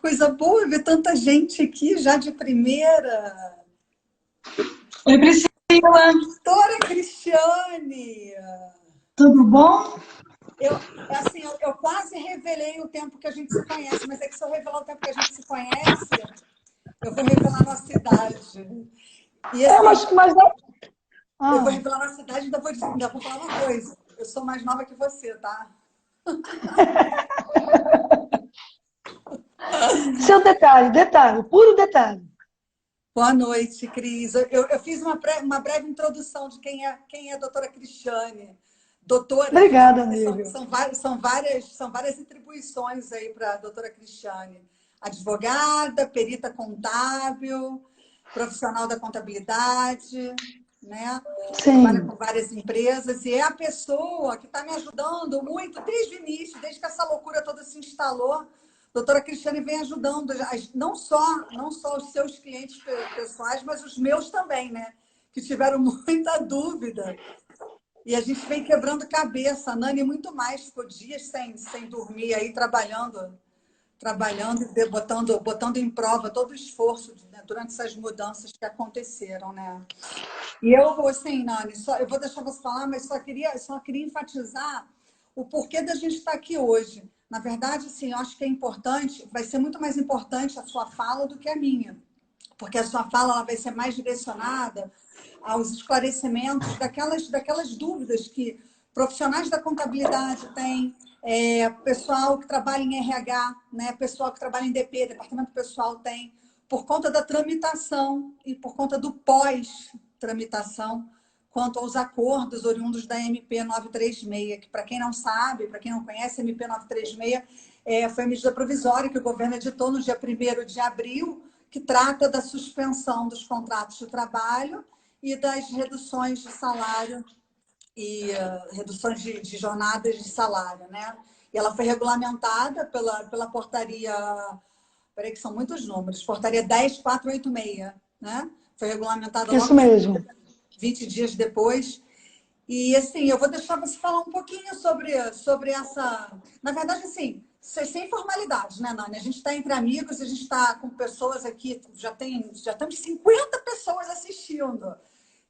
Coisa boa ver tanta gente aqui já de primeira. Oi, Priscila, Doutora Cristiane! tudo bom? Eu quase revelei o tempo que a gente se conhece, mas é que se eu revelar o tempo que a gente se conhece, eu vou revelar a nossa idade. E É, assim, eu vou ah, revelar a nossa idade e ainda vou falar uma coisa. Eu sou mais nova que você, tá? seu detalhe, puro detalhe. Boa noite, Cris. Eu fiz uma breve introdução de quem é a doutora Cristiane. Doutora, gente, Obrigada, porque amiga. são várias atribuições aí para a doutora Cristiane. Advogada, perita contábil, profissional da contabilidade, né? Trabalha Sim, com várias empresas e é a pessoa que está me ajudando muito desde o início, desde que essa loucura toda se instalou. Doutora Cristiane vem ajudando não só os seus clientes pessoais, mas os meus também, né? Que tiveram muita dúvida. E a gente vem quebrando cabeça. A Nani muito mais, ficou dias sem dormir aí, trabalhando e botando em prova todo o esforço, né, durante essas mudanças que aconteceram, né? E eu, assim, Nani, eu vou deixar você falar, mas só queria enfatizar o porquê da gente estar aqui hoje. Na verdade, assim, eu acho que é importante, vai ser muito mais importante a sua fala do que a minha, porque a sua fala ela vai ser mais direcionada aos esclarecimentos daquelas dúvidas que profissionais da contabilidade têm, pessoal que trabalha em RH, né, pessoal que trabalha em DP, departamento pessoal tem, por conta da tramitação e por conta do pós-tramitação, quanto aos acordos oriundos da MP 936, que para quem não sabe, para quem não conhece, a MP 936 foi a medida provisória que o governo editou no dia 1º de abril, que trata da suspensão dos contratos de trabalho e das reduções de salário e reduções de jornadas de salário, né? E ela foi regulamentada pela portaria, peraí que são muitos números, portaria 10486, né? Foi regulamentada isso logo em mesmo. seguida, 20 dias depois. E assim, eu vou deixar você falar um pouquinho sobre essa. Na verdade, assim, sem formalidade, né, Nani? A gente está entre amigos, a gente está com pessoas aqui, já temos 50 pessoas assistindo.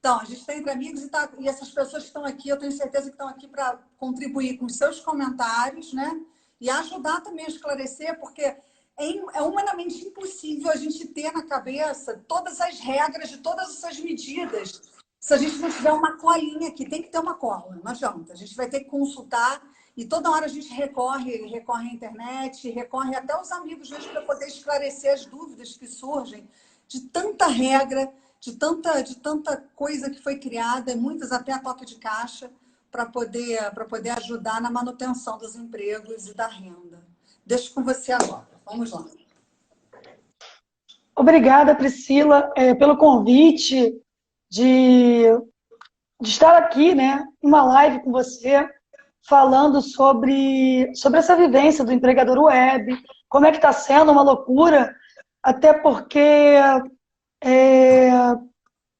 Então, a gente está entre amigos e essas pessoas que estão aqui, eu tenho certeza que estão aqui para contribuir com seus comentários, né? E ajudar também a esclarecer, porque é humanamente impossível a gente ter na cabeça todas as regras de todas essas medidas se a gente não tiver uma colinha aqui. Tem que ter uma cola, não adianta. A gente vai ter que consultar e toda hora a gente recorre à internet, recorre até aos amigos mesmo para poder esclarecer as dúvidas que surgem de tanta regra, de tanta coisa que foi criada, muitas até a toque de caixa, para poder ajudar na manutenção dos empregos e da renda. Deixo com você agora. Vamos lá. Obrigada, Priscila, pelo convite de, de estar aqui, né, em uma live com você, falando sobre essa vivência do empregador web, como é que está sendo uma loucura, até porque é,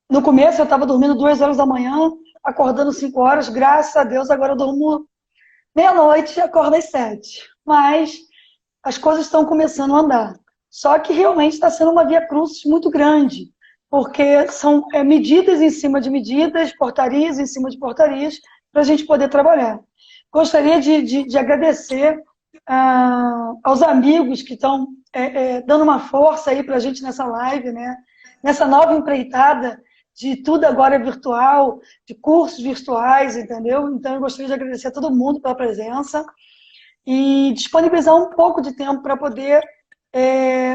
no começo eu estava dormindo 2 horas da manhã, acordando 5 horas, graças a Deus agora eu durmo meia-noite e acordo às 7. Mas as coisas estão começando a andar. Só que realmente está sendo uma via-crucis muito grande, porque são medidas em cima de medidas, portarias em cima de portarias, para a gente poder trabalhar. Gostaria de agradecer aos amigos que estão dando uma força aí para a gente nessa live, né? Nessa nova empreitada de tudo agora é virtual, de cursos virtuais, entendeu? Então, eu gostaria de agradecer a todo mundo pela presença e disponibilizar um pouco de tempo para poder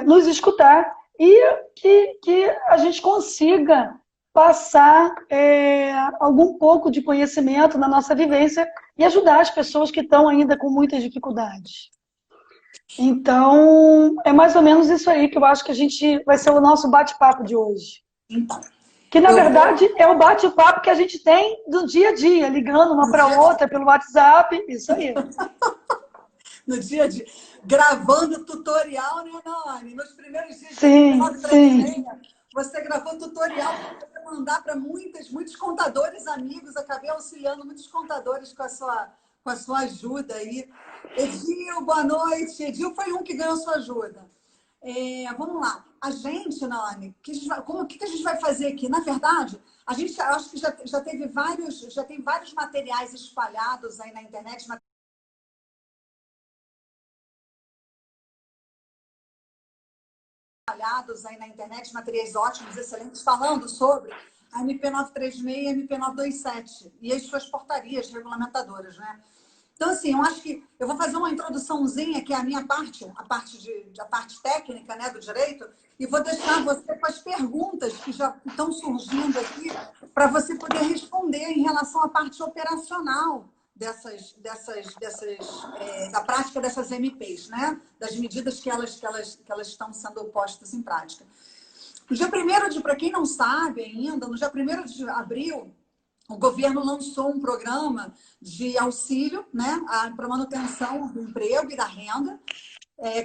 nos escutar e que a gente consiga passar algum pouco de conhecimento na nossa vivência e ajudar as pessoas que estão ainda com muitas dificuldades. Então, é mais ou menos isso aí que eu acho que a gente vai ser o nosso bate-papo de hoje. Então, Que, na eu vou verdade, é o bate-papo que a gente tem do dia a dia, ligando uma no para dia a dia, outra pelo WhatsApp, isso aí. no dia a dia, gravando tutorial, né, Nani? Nos primeiros dias de Sim, sim. 936, você gravou tutorial para poder mandar para muitos contadores amigos. Acabei auxiliando muitos contadores com a sua ajuda aí. Edil, boa noite. Edil foi um que ganhou sua ajuda. Vamos lá. A gente, Nani, o que a gente vai fazer aqui? Na verdade, a gente acho que já tem vários materiais espalhados aí na internet, materiais ótimos, excelentes, falando sobre a MP936 e a MP927 e as suas portarias regulamentadoras, né? Então, assim, eu acho que eu vou fazer uma introduçãozinha, que é a minha parte, a parte técnica, né, do direito, e vou deixar você com as perguntas que já estão surgindo aqui para você poder responder em relação à parte operacional da prática dessas MPs, né? Das medidas que elas estão sendo postas em prática. No dia 1º para quem não sabe ainda, no dia 1º de abril, o governo lançou um programa de auxílio, né, para manutenção do emprego e da renda,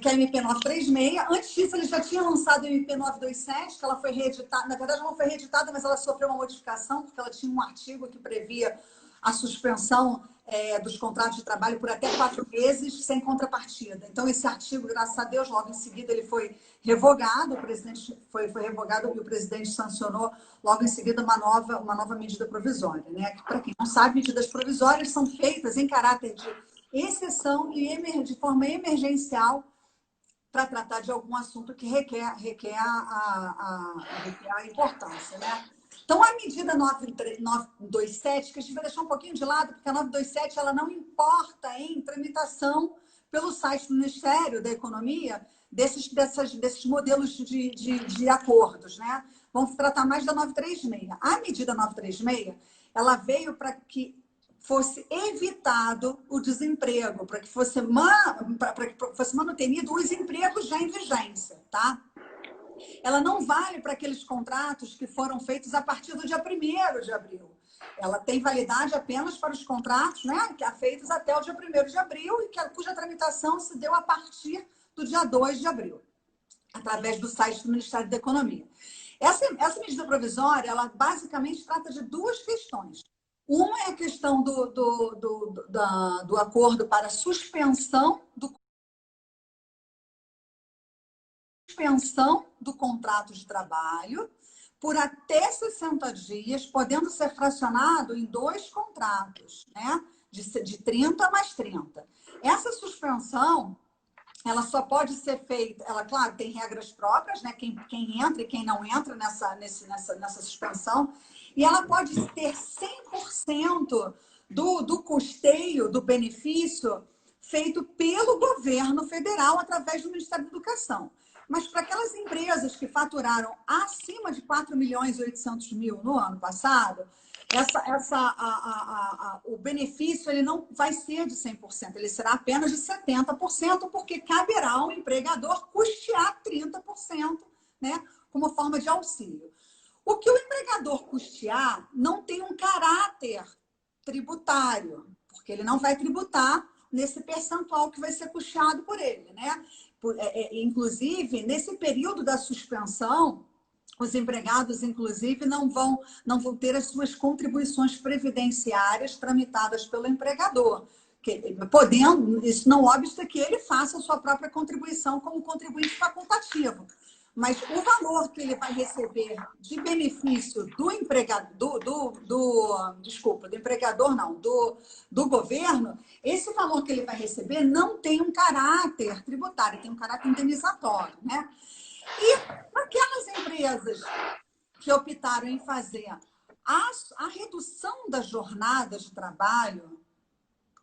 que é a MP936. Antes disso, ele já tinha lançado a MP927, que ela foi reeditada. Na verdade, ela não foi reeditada, mas ela sofreu uma modificação, porque ela tinha um artigo que previa a suspensão dos contratos de trabalho por até 4 meses sem contrapartida. Então, esse artigo, graças a Deus, logo em seguida ele foi revogado, o presidente foi revogado e o presidente sancionou logo em seguida uma nova medida provisória, né? Para quem não sabe, medidas provisórias são feitas em caráter de exceção e de forma emergencial para tratar de algum assunto que requer a importância, né? Então, a medida 927, que a gente vai deixar um pouquinho de lado, porque a 927 ela não importa em tramitação pelo site do Ministério da Economia desses modelos de acordos, né? Vamos tratar mais da 936. A medida 936, ela veio para que fosse evitado o desemprego, para que fosse manutenido os empregos já em vigência, tá? Ela não vale para aqueles contratos que foram feitos a partir do dia 1º de abril. Ela tem validade apenas para os contratos, né, que feitos até o dia 1º de abril e cuja tramitação se deu a partir do dia 2 de abril, através do site do Ministério da Economia. Essa medida provisória, ela basicamente trata de 2 questões. Uma é a questão do acordo para suspensão do contrato de trabalho por até 60 dias, podendo ser fracionado em 2 contratos, né? De 30 mais 30. Essa suspensão, ela só pode ser feita, ela, claro, tem regras próprias, né? Quem entra e quem não entra nessa suspensão, e ela pode ter 100% do custeio do benefício feito pelo governo federal através do Ministério da Educação. Mas para aquelas empresas que faturaram acima de 4.800.000 no ano passado, o benefício ele não vai ser de 100%, ele será apenas de 70%, porque caberá ao empregador custear 30%, né, como forma de auxílio. O que o empregador custear não tem um caráter tributário, porque ele não vai tributar nesse percentual que vai ser custeado por ele, né? Inclusive, nesse período da suspensão, os empregados, inclusive, não vão ter as suas contribuições previdenciárias tramitadas pelo empregador, podendo, isso não obsta que ele faça a sua própria contribuição como contribuinte facultativo. Mas o valor que ele vai receber de benefício do empregador, do governo, esse valor que ele vai receber não tem um caráter tributário, tem um caráter indenizatório, né? E aquelas empresas que optaram em fazer a redução da jornada de trabalho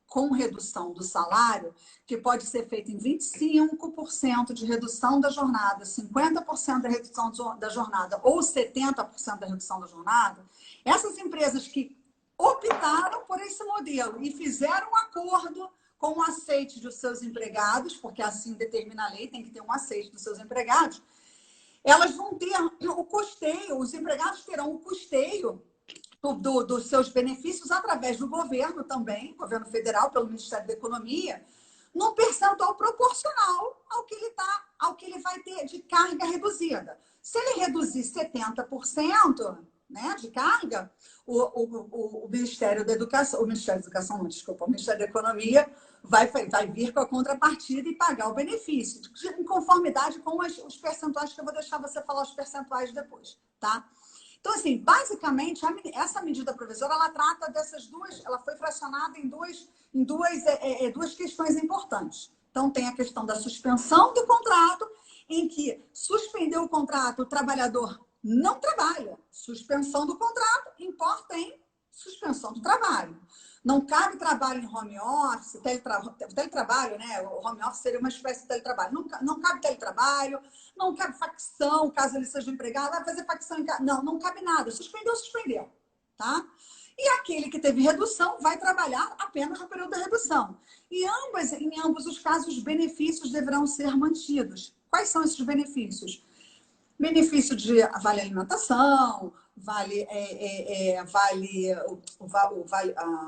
com redução do salário, que pode ser feita em 25% de redução da jornada, 50% da redução da jornada ou 70% da redução da jornada, essas empresas que optaram por esse modelo e fizeram um acordo com o aceite dos seus empregados, porque assim determina a lei, tem que ter um aceite dos seus empregados, elas vão ter o custeio, os empregados terão o custeio dos seus benefícios através do governo também, governo federal, pelo Ministério da Economia, num percentual proporcional ao que ele vai ter de carga reduzida. Se ele reduzir 70%, né, de carga, o Ministério da Educação, o Ministério da Educação, não, desculpa, o Ministério da Economia vai vir com a contrapartida e pagar o benefício, em conformidade com os percentuais, que eu vou deixar você falar os percentuais depois, tá? Então, assim, basicamente, essa medida provisória, ela trata dessas duas, ela foi fracionada em duas questões importantes. Então, tem a questão da suspensão do contrato, em que suspendeu o contrato, o trabalhador não trabalha. Suspensão do contrato importa em suspensão do trabalho. Não cabe trabalho em home office, teletrabalho, né? O home office seria uma espécie de teletrabalho. Não cabe teletrabalho, não cabe facção, caso ele seja empregado, vai fazer facção em casa. Não cabe nada. Suspendeu, tá? E aquele que teve redução vai trabalhar apenas no período da redução. E em ambos os casos, os benefícios deverão ser mantidos. Quais são esses benefícios? Benefício de vale alimentação,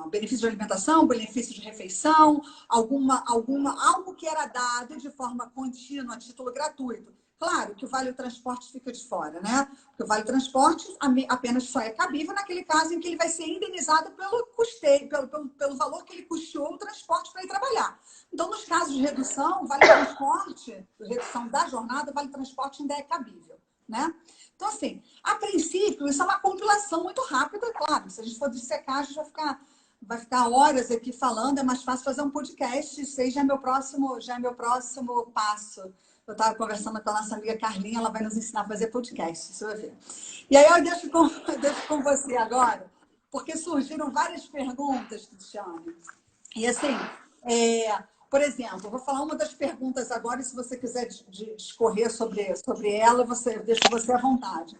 benefício de alimentação, benefício de refeição, algo que era dado de forma contínua, a título gratuito. Claro que o vale transporte fica de fora, né? Porque o vale transporte apenas só é cabível naquele caso em que ele vai ser indenizado pelo custeio, pelo valor que ele custeou o transporte para ir trabalhar. Então, nos casos de redução, o vale transporte, redução da jornada, o vale transporte ainda é cabível, né? Então, assim, a princípio, isso é uma compilação muito rápida, claro. Se a gente for dissecar, a gente vai ficar horas aqui falando, é mais fácil fazer um podcast, isso aí já é meu próximo passo. Eu estava conversando com a nossa amiga Carlinha, ela vai nos ensinar a fazer podcast, você vai ver. E aí eu deixo com você agora, porque surgiram várias perguntas, Cristiane. E assim, por exemplo, eu vou falar uma das perguntas agora, e se você quiser discorrer sobre ela, deixo você à vontade.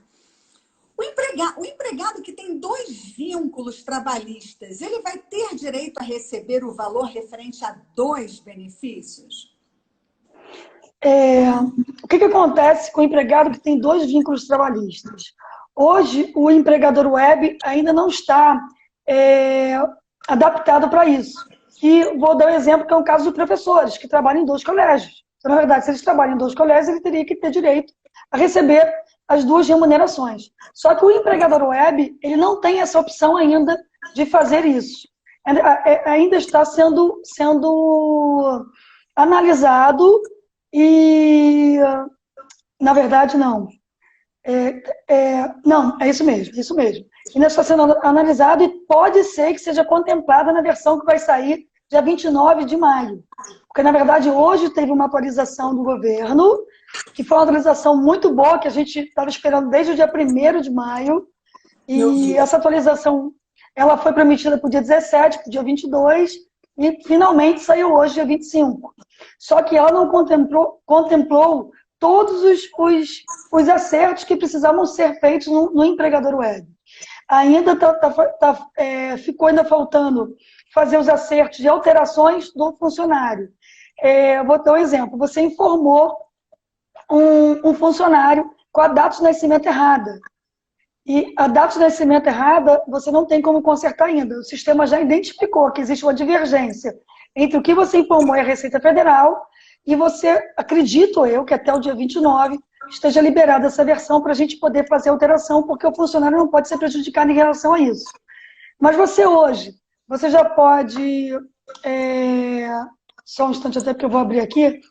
O empregado que tem 2 vínculos trabalhistas, ele vai ter direito a receber o valor referente a 2 benefícios? O que acontece com o empregado que tem 2 vínculos trabalhistas? Hoje, o empregador web ainda não está adaptado para isso. E vou dar um exemplo, que é um caso de professores que trabalham em 2 colégios. Então, na verdade, se eles trabalham em 2 colégios, ele teria que ter direito a receber as 2 remunerações. Só que o empregador web, ele não tem essa opção ainda de fazer isso. Ainda está sendo analisado e, na verdade, não. Não, é isso mesmo. Ainda está sendo analisado e pode ser que seja contemplada na versão que vai sair dia 29 de maio. Porque, na verdade, hoje teve uma atualização do governo, que foi uma atualização muito boa, que a gente estava esperando desde o dia 1º de maio. E essa atualização ela foi prometida para o dia 17, para o dia 22, e finalmente saiu hoje, dia 25. Só que ela não contemplou todos os acertos que precisavam ser feitos no empregador web. Ainda ficou faltando fazer os acertos de alterações do funcionário. Vou dar um exemplo. Você informou um funcionário com a data de nascimento errada. E a data de nascimento errada, você não tem como consertar ainda. O sistema já identificou que existe uma divergência entre o que você informou e a Receita Federal, e você, acredito eu, que até o dia 29 esteja liberada essa versão para a gente poder fazer alteração, porque o funcionário não pode ser prejudicado em relação a isso. Mas você hoje, você já pode... Só um instante até, porque eu vou abrir aqui,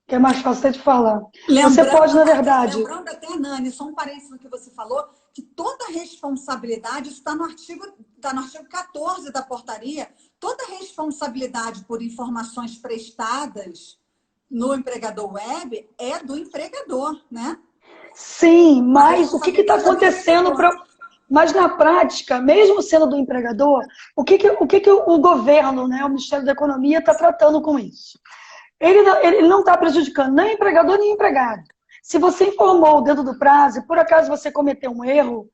que é mais fácil até de falar. Você pode, na verdade... Lembrando até, Nani, só um parênteses no que você falou, que toda responsabilidade, isso está no artigo 14 da portaria, toda responsabilidade por informações prestadas no empregador web é do empregador, né? Sim, mas o que está acontecendo... Mas na prática, mesmo sendo do empregador, o que o governo, né, o Ministério da Economia está tratando com isso? Ele não está prejudicando nem o empregador nem o empregado. Se você informou dentro do prazo, e por acaso você cometeu um erro,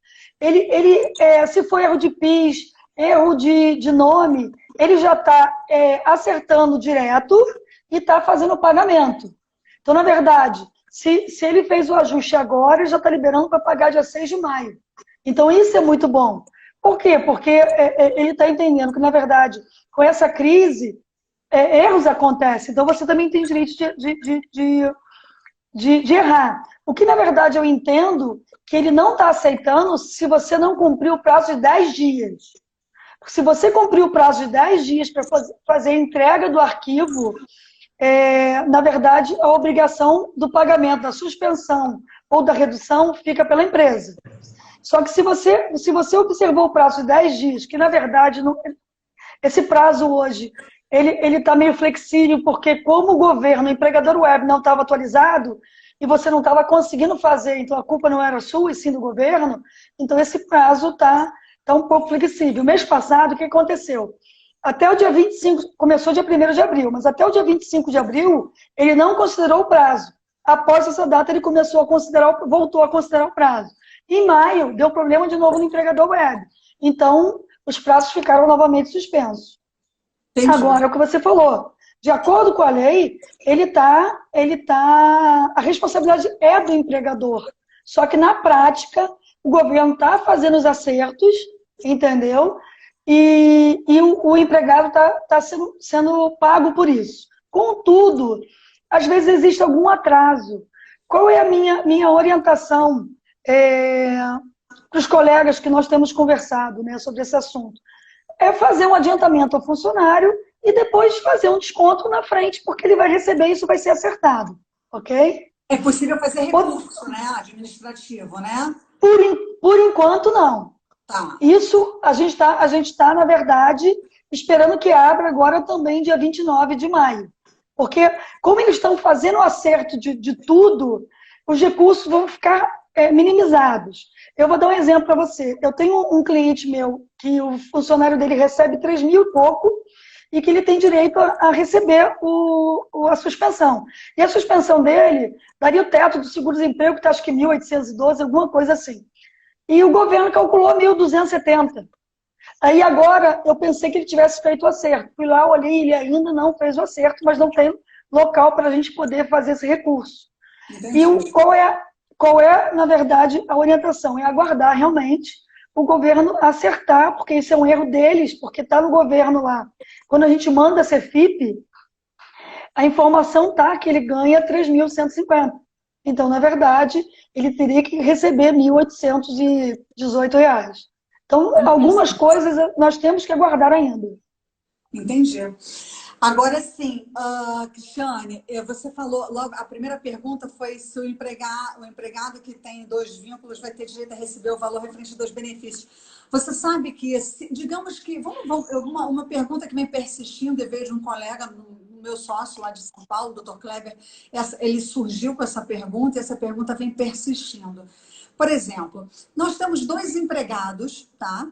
se for erro de PIS, erro de nome, ele já está acertando direto e está fazendo o pagamento. Então, na verdade, se ele fez o ajuste agora, ele já está liberando para pagar dia 6 de maio. Então, isso é muito bom. Por quê? Porque ele está entendendo que, na verdade, com essa crise, erros acontecem. Então, você também tem direito de errar. O que, na verdade, eu entendo que ele não está aceitando se você não cumprir o prazo de 10 dias. Se você cumprir o prazo de 10 dias para fazer a entrega do arquivo, na verdade, a obrigação do pagamento, da suspensão ou da redução fica pela empresa. Só que se você observou o prazo de 10 dias, que na verdade, esse prazo hoje, ele está meio flexível, porque como o governo, o empregador web não estava atualizado, e você não estava conseguindo fazer, então a culpa não era sua, e sim do governo, então esse prazo está um pouco flexível. O mês passado, o que aconteceu? Até o dia 25, começou dia 1º de abril, mas até o dia 25 de abril, ele não considerou o prazo. Após essa data, ele voltou a considerar o prazo. Em maio, deu problema de novo no empregador web. Então, os prazos ficaram novamente suspensos. Entendi. Agora, o que você falou, de acordo com a lei, a responsabilidade é do empregador. Só que, na prática, o governo está fazendo os acertos, entendeu? E o empregado está sendo pago por isso. Contudo, às vezes existe algum atraso. Qual é a minha orientação para os colegas que nós temos conversado, né, sobre esse assunto? É fazer um adiantamento ao funcionário e depois fazer um desconto na frente, porque ele vai receber e isso vai ser acertado, ok? É possível fazer recurso, né, administrativo, né? Por enquanto, não. Tá. Isso, a gente tá, na verdade, esperando que abra agora também dia 29 de maio. Porque, como eles estão fazendo o acerto de tudo, os recursos vão ficar minimizados. Eu vou dar um exemplo para você. Eu tenho um cliente meu que o funcionário dele recebe 3 mil e pouco e que ele tem direito a receber a suspensão. E a suspensão dele daria o teto do seguro-desemprego, que está acho que 1.812, alguma coisa assim. E o governo calculou 1.270. Aí agora eu pensei que ele tivesse feito o acerto. Fui lá, olhei, ele ainda não fez o acerto, mas não tem local para a gente poder fazer esse recurso. Entendi. E qual é, na verdade, a orientação? É aguardar realmente o governo acertar, porque isso é um erro deles, porque está no governo lá. Quando a gente manda a CEFIP, a informação está que ele ganha 3.150. Então, na verdade, ele teria que receber R$ 1.818. Então, algumas coisas nós temos que aguardar ainda. Entendi. Agora sim, Cristiane, você falou, logo, a primeira pergunta foi se o empregado que tem 2 vínculos vai ter direito a receber o valor referente dos benefícios. Você sabe que, digamos que, uma pergunta que vem persistindo, e vejo um colega, meu sócio lá de São Paulo, o Dr. Kleber, ele surgiu com essa pergunta e essa pergunta vem persistindo. Por exemplo, nós temos 2 empregados, tá?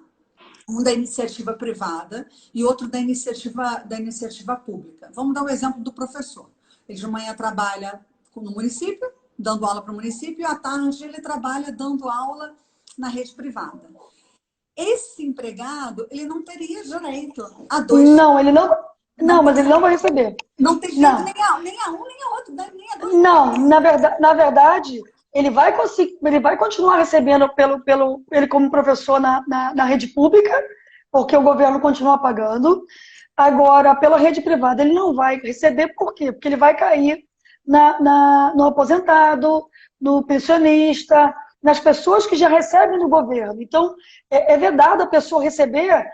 Um da iniciativa privada e outro da iniciativa pública. Vamos dar o exemplo do professor. Ele de manhã trabalha no município, dando aula para o município, e à tarde ele trabalha dando aula na rede privada. Esse empregado, ele não teria direito a 2... Não, ele não... Não, mas ele não vai receber. Não tem direito nem a um, nem a outro, nem a 2. Não, na verdade, ele vai continuar recebendo ele como professor na rede pública, porque o governo continua pagando. Agora, pela rede privada, ele não vai receber, por quê? Porque ele vai cair no aposentado, no pensionista, nas pessoas que já recebem do governo. Então, é vedado a pessoa receber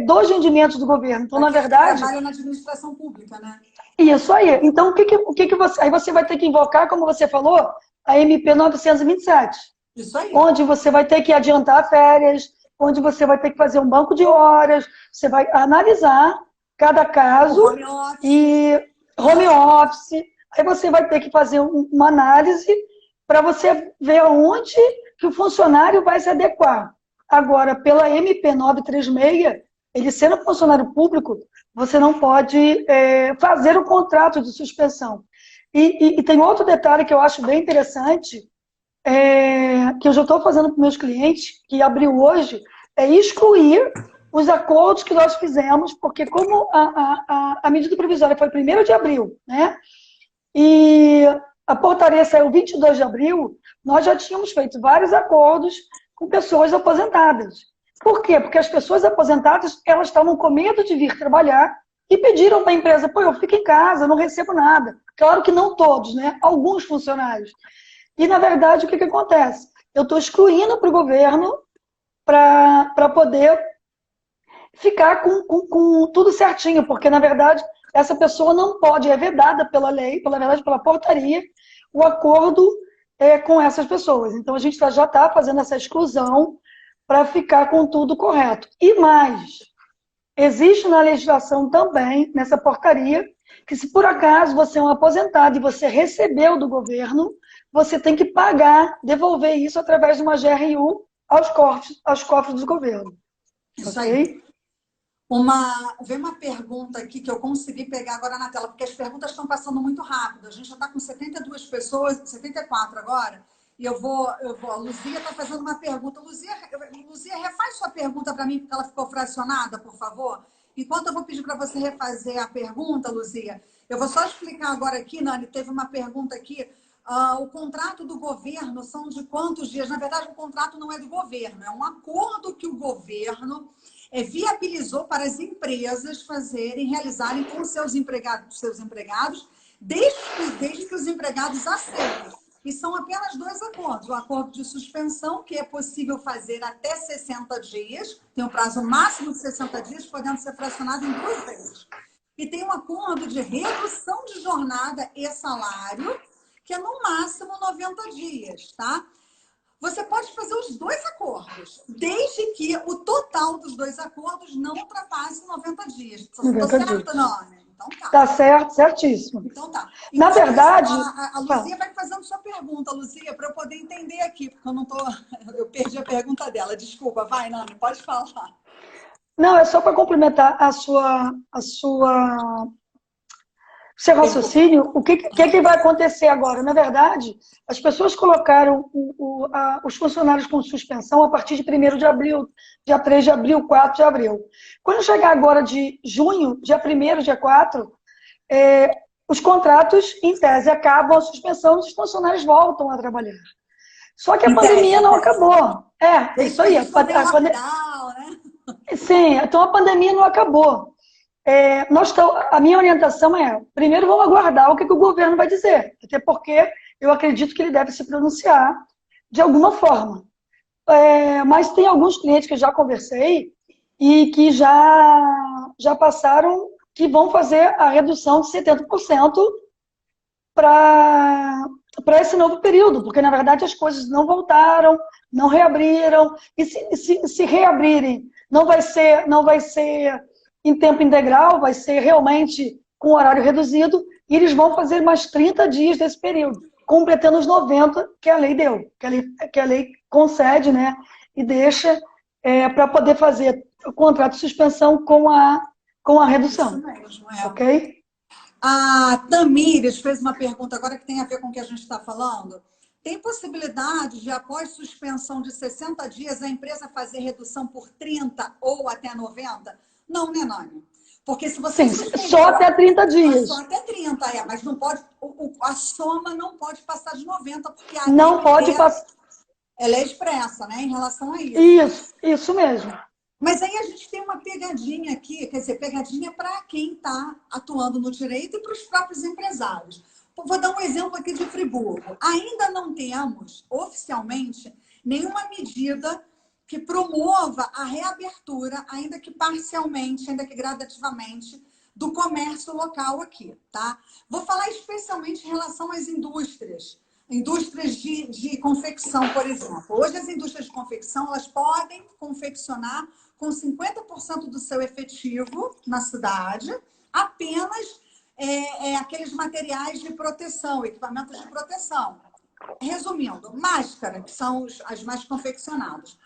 2 rendimentos do governo. Então, na verdade... Trabalha na administração pública, né? Isso aí. Então, o que você... Aí você vai ter que invocar, como você falou, a MP 927. Isso aí. Onde você vai ter que adiantar férias, onde você vai ter que fazer um banco de horas, você vai analisar cada caso e home office. Aí você vai ter que fazer uma análise para você ver onde que o funcionário vai se adequar. Agora, pela MP 936, ele sendo funcionário público, você não pode fazer o contrato de suspensão. E tem outro detalhe que eu acho bem interessante, que eu já estou fazendo para meus clientes, que abriu hoje, é excluir os acordos que nós fizemos, porque como a medida provisória foi 1º de abril, né? E a portaria saiu 22 de abril, nós já tínhamos feito vários acordos com pessoas aposentadas. Por quê? Porque as pessoas aposentadas, elas estavam com medo de vir trabalhar, e pediram para a empresa, pô, eu fico em casa, não recebo nada. Claro que não todos, né? Alguns funcionários. E, na verdade, o que acontece? Eu estou excluindo para o governo para poder ficar com tudo certinho, porque, na verdade, essa pessoa não pode, é vedada pela lei, pela verdade, pela portaria, o acordo com essas pessoas. Então, a gente já está fazendo essa exclusão para ficar com tudo correto. E mais, existe na legislação também, nessa portaria, que se por acaso você é um aposentado e você recebeu do governo, você tem que pagar, devolver isso através de uma GRU aos cofres do governo. Isso ok? aí. Vem uma pergunta aqui que eu consegui pegar agora na tela, porque as perguntas estão passando muito rápido. A gente já está com 72 pessoas, 74 agora, e a Luzia está fazendo uma pergunta. Luzia, refaz sua pergunta para mim, porque ela ficou fracionada, por favor. Enquanto eu vou pedir para você refazer a pergunta, Luzia, eu vou só explicar agora aqui, Nani, teve uma pergunta aqui. O contrato do governo são de quantos dias? Na verdade, o contrato não é do governo, é um acordo que o governo viabilizou para as empresas realizarem com seus empregados, desde que os empregados aceitem. E são apenas 2 acordos. O acordo de suspensão, que é possível fazer até 60 dias, tem um prazo máximo de 60 dias, podendo ser fracionado em 2 vezes. E tem um acordo de redução de jornada e salário, que é no máximo 90 dias, tá? Você pode fazer os 2 acordos, desde que o total dos 2 acordos não ultrapasse 90 dias. Estou certa, não, né? Então tá. Tá certo, certíssimo. Então tá. Na verdade... A Luzia vai fazendo sua pergunta, Luzia, para eu poder entender aqui, porque eu perdi a pergunta dela. Desculpa, vai, Nani, pode falar. Não, é só para complementar seu raciocínio, o que vai acontecer agora? Na verdade, as pessoas colocaram os funcionários com suspensão a partir de 1º de abril, dia 3 de abril, 4 de abril. Quando chegar agora de junho, dia 1º, dia 4, os contratos, em tese, acabam, a suspensão, os funcionários voltam a trabalhar. Só que a pandemia não acabou. Isso aí. Sim, então a pandemia não acabou. A minha orientação primeiro vamos aguardar o que o governo vai dizer, até porque eu acredito que ele deve se pronunciar de alguma forma. Mas tem alguns clientes que eu já conversei e que já passaram que vão fazer a redução de 70% para esse novo período, porque na verdade as coisas não voltaram, não reabriram, e se reabrirem, não vai ser em tempo integral, vai ser realmente com horário reduzido, e eles vão fazer mais 30 dias desse período, completando os 90 que a lei deu, que a lei concede, né, e deixa para poder fazer o contrato de suspensão com a redução. Isso mesmo, ok? A Tamires fez uma pergunta agora que tem a ver com o que a gente está falando. Tem possibilidade de, após suspensão de 60 dias, a empresa fazer redução por 30 ou até 90? Não, né, Nani? Porque se você... Sim, só até 30 dias. Só até 30, mas não pode, a soma não pode passar de 90, porque a não pode passar. Ela é expressa, né, em relação a isso. Isso mesmo. Mas aí a gente tem uma pegadinha aqui, quer dizer, pegadinha para quem está atuando no direito e para os próprios empresários. Vou dar um exemplo aqui de Friburgo. Ainda não temos, oficialmente, nenhuma medida que promova a reabertura, ainda que parcialmente, ainda que gradativamente, do comércio local aqui, tá? Vou falar especialmente em relação às indústrias. Indústrias de confecção, por exemplo. Hoje as indústrias de confecção, elas podem confeccionar com 50% do seu efetivo na cidade, apenas aqueles materiais de proteção, equipamentos de proteção. Resumindo, máscara, que são as mais confeccionadas.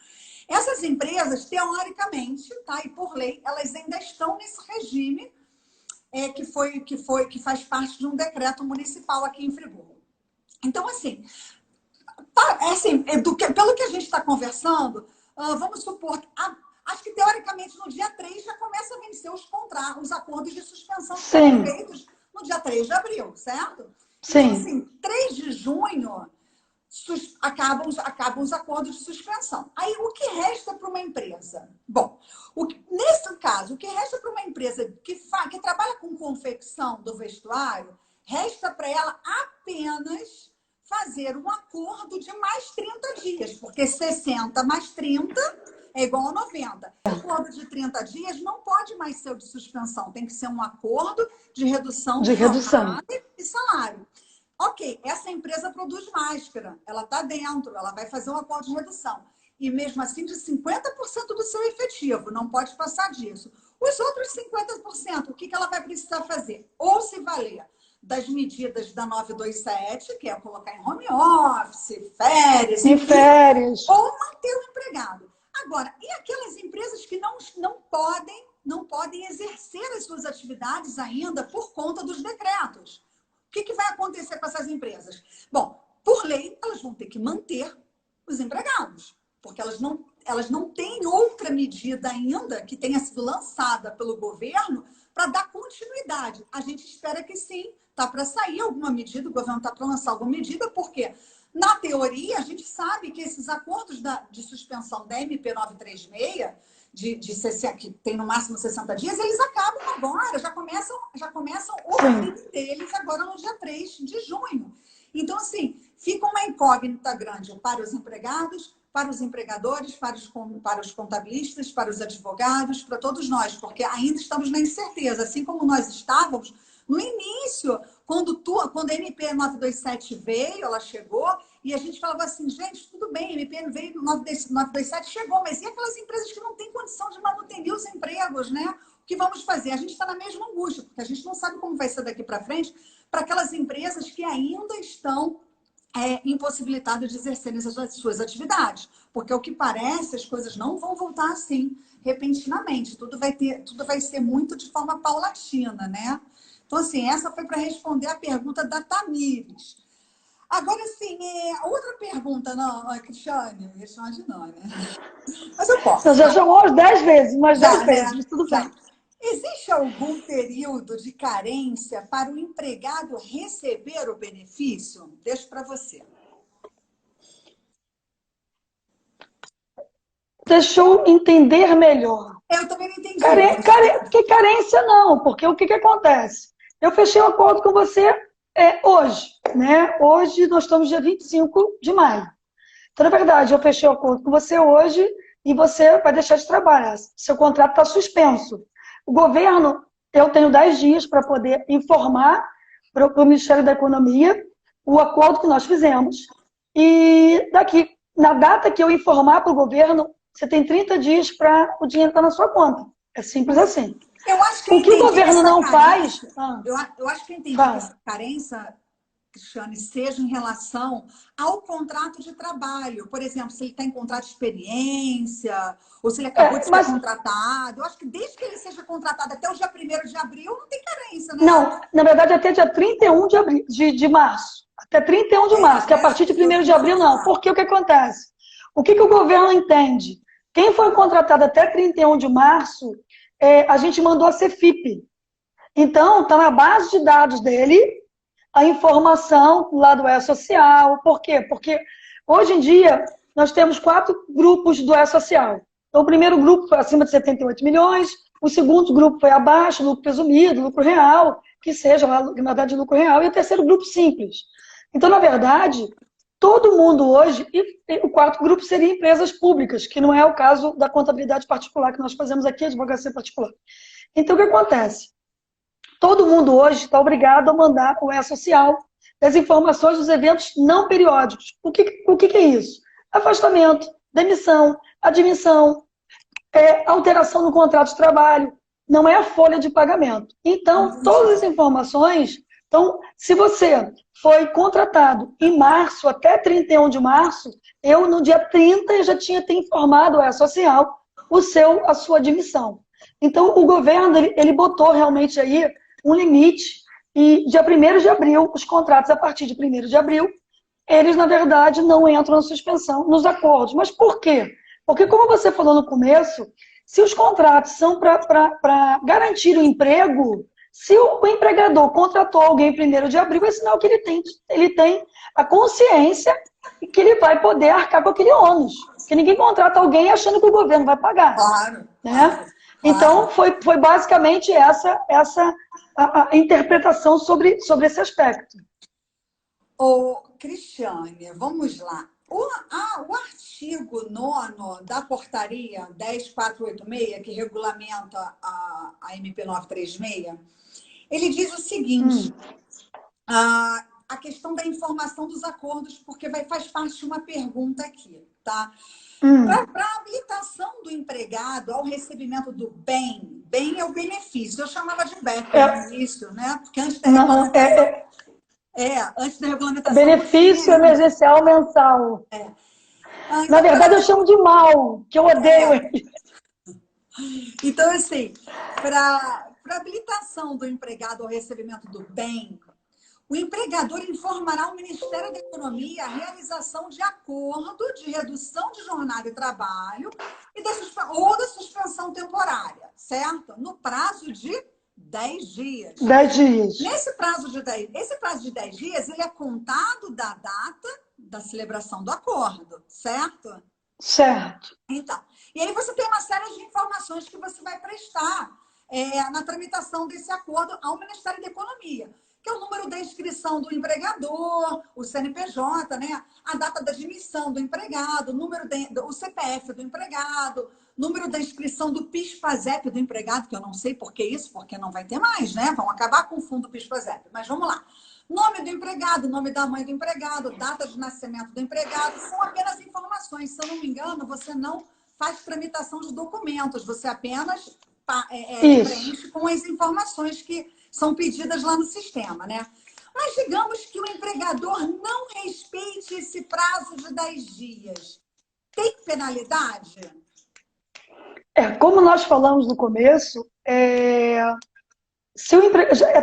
Essas empresas, teoricamente, tá, e por lei, elas ainda estão nesse regime que faz parte de um decreto municipal aqui em Friburgo. Então, assim, pelo que a gente está conversando, vamos supor, acho que teoricamente no dia 3 já começa a vencer os acordos de suspensão que foram feitos no dia 3 de abril, certo? Sim. Então, assim, 3 de junho, acabam os acordos de suspensão. Aí, o que resta para uma empresa? Bom, nesse caso, o que resta para uma empresa que trabalha com confecção do vestuário, resta para ela apenas fazer um acordo de mais 30 dias, porque 60 mais 30 é igual a 90. O acordo de 30 dias não pode mais ser o de suspensão, tem que ser um acordo de redução de jornada e salário. Ok, essa empresa produz máscara, ela está dentro, ela vai fazer um acordo de redução. E mesmo assim, de 50% do seu efetivo, não pode passar disso. Os outros 50%, o que ela vai precisar fazer? Ou se valer das medidas da 927, que é colocar em home office, férias, ou manter o empregado. Agora, e aquelas empresas que não podem exercer as suas atividades ainda por conta dos decretos? O que vai acontecer com essas empresas? Bom, por lei, elas vão ter que manter os empregados, porque elas não têm outra medida ainda que tenha sido lançada pelo governo para dar continuidade. A gente espera que sim, está para sair alguma medida, o governo está para lançar alguma medida, porque, na teoria, a gente sabe que esses acordos de suspensão da MP 936, que tem no máximo 60 dias, eles acabam agora, já começam o fim deles agora no dia 3 de junho. Então, assim, fica uma incógnita grande para os empregados, para os empregadores, para os contabilistas, para os advogados, para todos nós, porque ainda estamos na incerteza, assim como nós estávamos no início, quando a MP 927 veio, ela chegou, e a gente falava assim, gente, tudo bem, a MP veio, 927 chegou, mas e aquelas empresas que não têm condição de manter os empregos, né? O que vamos fazer? A gente está na mesma angústia, porque a gente não sabe como vai ser daqui para frente, para aquelas empresas que ainda estão impossibilitadas de exercerem as suas atividades. Porque, o que parece, as coisas não vão voltar assim, repentinamente. Tudo vai ser muito de forma paulatina, né? Então, assim, essa foi para responder a pergunta da Tamires. Agora, assim, outra pergunta, não, Cristiane, eu ia chamar de não, né? Mas eu posso. Você já chamou umas 10 vezes, umas 10 vezes, mas tudo bem. Existe algum período de carência para o empregado receber o benefício? Deixo para você. Deixa eu entender melhor. Eu também não entendi. Que carência não, porque o que acontece? Eu fechei um acordo com você hoje, né? Hoje nós estamos dia 25 de maio. Então, na verdade, eu fechei o acordo com você hoje e você vai deixar de trabalhar. Seu contrato está suspenso. O governo, eu tenho 10 dias para poder informar para o Ministério da Economia o acordo que nós fizemos. E daqui, na data que eu informar para o governo, você tem 30 dias para o dinheiro estar na sua conta. É simples assim. Eu acho que o que o governo não faz... Eu acho que eu entendi que essa carência, Cristiane, seja em relação ao contrato de trabalho. Por exemplo, se ele está em contrato de experiência, ou se ele acabou de ser contratado. Eu acho que desde que ele seja contratado até o dia 1º de abril, não tem carência, né? Não, na verdade, até dia 31 de março. Até 31 de março, que a partir de 1º de abril, não. Porque o que acontece? O que o governo entende? Quem foi contratado até 31 de março, a gente mandou a Cefip. Então, está na base de dados dele a informação lá do E-Social. Por quê? Porque hoje em dia nós temos 4 grupos do E-Social. Então, o primeiro grupo foi acima de 78 milhões, o segundo grupo foi abaixo, lucro presumido, lucro real, que seja, na verdade, lucro real, e o terceiro grupo simples. Então, na verdade, todo mundo hoje, e o quarto grupo seria empresas públicas, que não é o caso da contabilidade particular que nós fazemos aqui, a advocacia particular. Então, o que acontece? Todo mundo hoje está obrigado a mandar o E-Social as informações dos eventos não periódicos. O que é isso? Afastamento, demissão, admissão, alteração no contrato de trabalho, não é a folha de pagamento. Então, todas as informações... Então, se você foi contratado em março, até 31 de março, eu, no dia 30, já tinha informado o E-Social a sua admissão. Então, o governo, ele botou realmente aí um limite, e dia 1º de abril, os contratos a partir de 1º de abril, eles, na verdade, não entram na suspensão, nos acordos. Mas por quê? Porque, como você falou no começo, se os contratos são para garantir o emprego, se o empregador contratou alguém em 1º de abril, é sinal que ele tem a consciência que ele vai poder arcar com aquele ônus. Porque ninguém contrata alguém achando que o governo vai pagar. Claro, Né? claro. Então, foi basicamente essa a interpretação sobre esse aspecto. Ô, Cristiane, vamos lá. O artigo 9º da portaria 10.486, que regulamenta a MP 936, ele diz o seguinte, a questão da informação dos acordos, porque faz parte de uma pergunta aqui, tá? Para a habilitação do empregado ao recebimento do bem é o benefício. Eu chamava de BEP no início, né? Porque antes da regulamentação... antes da regulamentação... Benefício emergencial mensal. Na verdade, eu chamo de mal, que eu odeio ele. Então, assim, para habilitação do empregado ao recebimento do bem, o empregador informará ao Ministério da Economia a realização de acordo de redução de jornada de trabalho ou da suspensão temporária, certo? No prazo de 10 dias. 10 dias. Esse prazo de 10 dias, ele é contado da data da celebração do acordo, certo? Certo. Então, e aí você tem uma série de informações que você vai prestar na tramitação desse acordo ao Ministério da Economia, que é o número da inscrição do empregador, o CNPJ, né? A data da admissão do empregado, o CPF do empregado, número da inscrição do PIS/PASEP do empregado, que eu não sei por que isso, porque não vai ter mais, né? Vão acabar com o fundo PIS/PASEP. Mas vamos lá. Nome do empregado, nome da mãe do empregado, data de nascimento do empregado, são apenas informações. Se eu não me engano, você não faz tramitação de documentos, você apenas preenche com as informações que são pedidas lá no sistema, né? Mas digamos que o empregador não respeite esse prazo de 10 dias. Tem penalidade? Como nós falamos no começo, é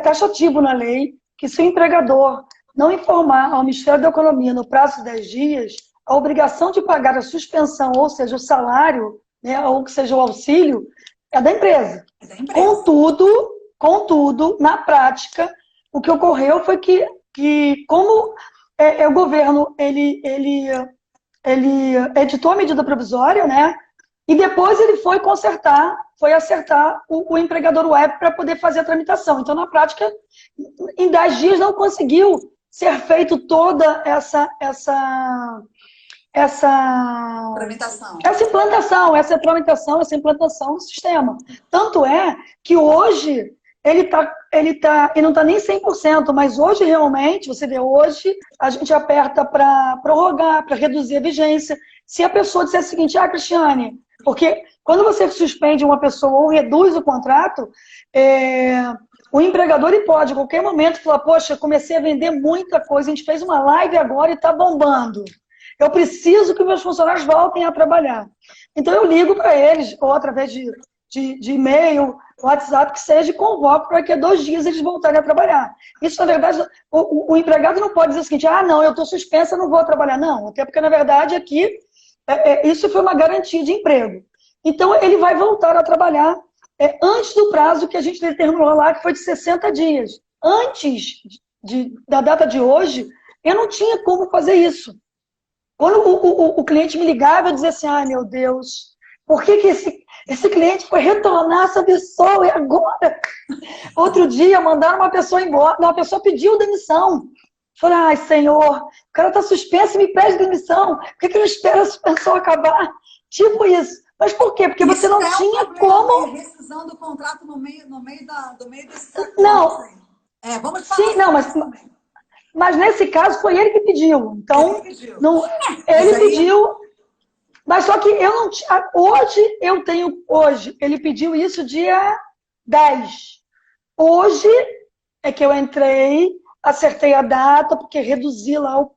taxativo na lei que se o empregador não informar ao Ministério da Economia no prazo de 10 dias, a obrigação de pagar a suspensão, ou seja, o salário, né, ou que seja o auxílio, é da empresa. Contudo, na prática, o que ocorreu foi que como o governo ele editou a medida provisória, né? E depois ele foi acertar o empregador web para poder fazer a tramitação. Então, na prática, em 10 dias não conseguiu ser feito toda essa implantação do sistema. Tanto é que hoje ele não está nem 100%, mas hoje realmente, você vê, hoje a gente aperta para prorrogar, para reduzir a vigência. Se a pessoa disser o seguinte, Cristiane, porque quando você suspende uma pessoa ou reduz o contrato, o empregador ele pode, a qualquer momento, falar, poxa, comecei a vender muita coisa, a gente fez uma live agora e está bombando. Eu preciso que meus funcionários voltem a trabalhar. Então eu ligo para eles, ou através de e-mail, WhatsApp, que seja, e convoco para que a 2 dias eles voltarem a trabalhar. Isso, na verdade, o empregado não pode dizer o seguinte, não, eu estou suspensa, não vou trabalhar. Não, até porque, na verdade, aqui, isso foi uma garantia de emprego. Então, ele vai voltar a trabalhar antes do prazo que a gente determinou lá, que foi de 60 dias. Antes da data de hoje, eu não tinha como fazer isso. Quando o cliente me ligava, eu dizia assim, meu Deus, por que esse cliente foi retornar essa pessoa e agora? Outro dia, mandaram uma pessoa embora, uma pessoa pediu demissão. Falei, Senhor, o cara está suspenso e me pede demissão. Por que não espera a suspensão acabar? Tipo isso. Mas por quê? Porque você não tinha como... rescisão do contrato no meio desse acordo. Não. Vamos falar sim, não, mas nesse caso foi ele que pediu. Então, ele pediu. Mas só que eu não tinha. Hoje, ele pediu isso dia 10. Hoje é que eu entrei, acertei a data, porque reduzi lá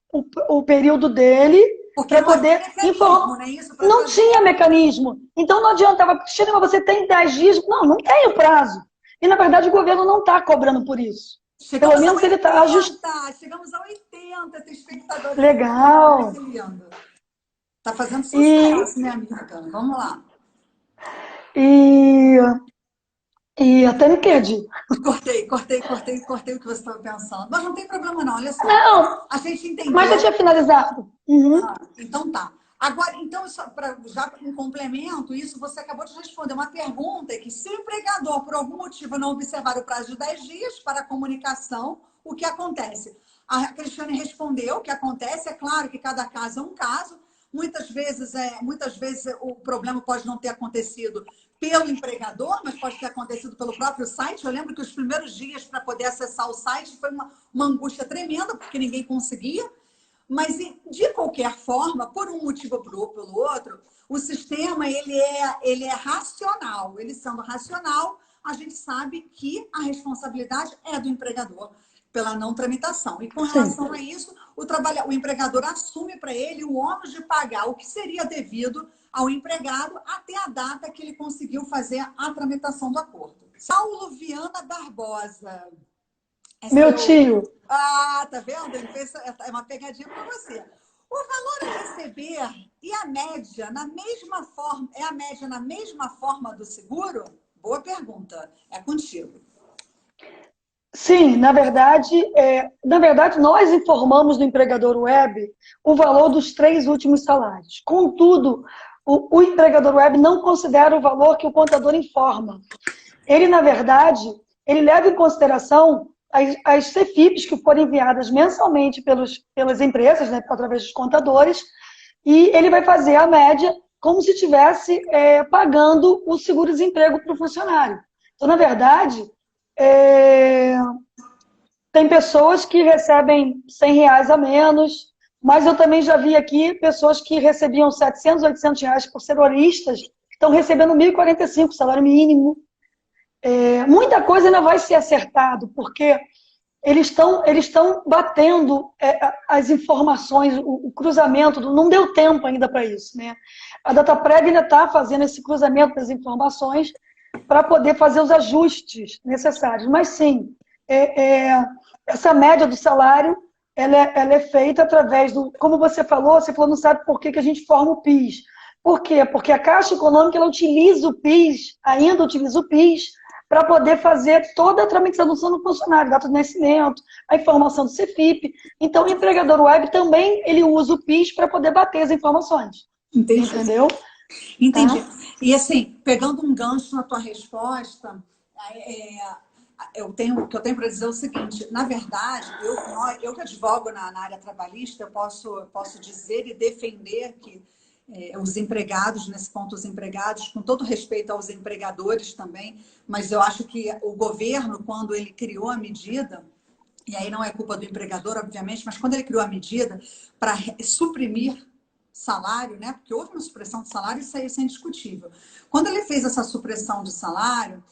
o período dele. Para poder informar. Não tinha mecanismo. Então não adiantava. Cristiane, mas você tem 10 dias. Não tem o prazo. E na verdade o governo não está cobrando por isso. Pelo menos ele está ajustando. Chegamos a 80 espectadores. Legal. Está fazendo sucesso, minha amiga. Vamos lá. E até me perdi. Cortei o que você estava pensando. Mas não tem problema não, olha só. Não, A gente mas eu entendeu. tinha finalizado. Uhum. Então tá. Agora, então, já em complemento, isso você acabou de responder uma pergunta que se o empregador, por algum motivo, não observar o prazo de 10 dias para a comunicação, o que acontece? A Cristiane respondeu, o que acontece, é claro que cada caso é um caso, muitas vezes o problema pode não ter acontecido pelo empregador, mas pode ter acontecido pelo próprio site. Eu lembro que os primeiros dias para poder acessar o site foi uma angústia tremenda, porque ninguém conseguia. Mas, de qualquer forma, por um motivo ou pelo outro, o sistema ele é racional. Ele sendo racional, a gente sabe que a responsabilidade é do empregador pela não tramitação. E com Sim. relação a isso, o empregador assume para ele o ônus de pagar o que seria devido ao empregado até a data que ele conseguiu fazer a tramitação do acordo. Saulo Viana Barbosa. É Meu seu. tio. Tá vendo? Ele fez uma pegadinha para você. O valor a receber e a média na mesma forma, é a média na mesma forma do seguro? Boa pergunta. É contigo. Sim, na verdade, nós informamos no empregador web o valor dos 3 últimos salários. Contudo, o empregador web não considera o valor que o contador informa. Ele, na verdade, ele leva em consideração as CFIPs que foram enviadas mensalmente pelas empresas, né, através dos contadores, e ele vai fazer a média como se estivesse pagando o seguro-desemprego para o funcionário. Então, na verdade, é, tem pessoas que recebem R$ 100 a menos, mas eu também já vi aqui pessoas que recebiam R$ 700, R$ 800 por ser horistas, que estão recebendo 1.045, salário mínimo. Muita coisa ainda vai ser acertado, porque eles estão batendo as informações, o cruzamento, não deu tempo ainda para isso, né? A Dataprev ainda está fazendo esse cruzamento das informações para poder fazer os ajustes necessários. Mas sim, essa média do salário ela é feita através do, como você falou não sabe por que a gente forma o PIS. Por quê? Porque a Caixa Econômica ela utiliza o PIS, ainda utiliza o PIS, para poder fazer toda a tramitação do funcionário, data de nascimento, a informação do CFIP. Então, o empregador web também ele usa o PIS para poder bater as informações. Entendi. Entendeu? Entendi. Tá? E assim, pegando um gancho na tua resposta, o que eu tenho para dizer é o seguinte: na verdade, eu que advogo na área trabalhista, eu posso dizer e defender que os empregados, nesse ponto, os empregados, com todo respeito aos empregadores também, mas eu acho que o governo, quando ele criou a medida, e aí não é culpa do empregador, obviamente, mas quando ele criou a medida para suprimir salário, né? Porque houve uma supressão de salário, isso é indiscutível. Quando ele fez essa supressão de salário,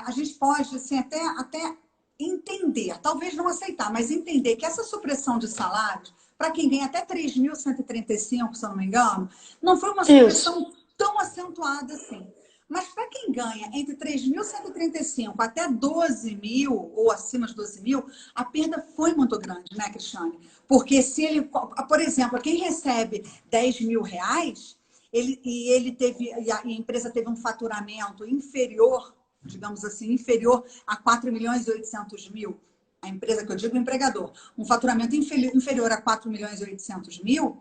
a gente pode assim, até entender, talvez não aceitar, mas entender que essa supressão de salários, para quem ganha até 3.135, se eu não me engano, não foi uma supressão tão acentuada assim. Mas para quem ganha entre 3.135 até 12 mil, ou acima de 12 mil, a perda foi muito grande, né, Cristiane? Porque se ele, por exemplo, quem recebe 10 mil reais, e a empresa teve um faturamento inferior, digamos assim, inferior a 4.800.000, a empresa que eu digo, o empregador, um faturamento inferior a 4.800.000,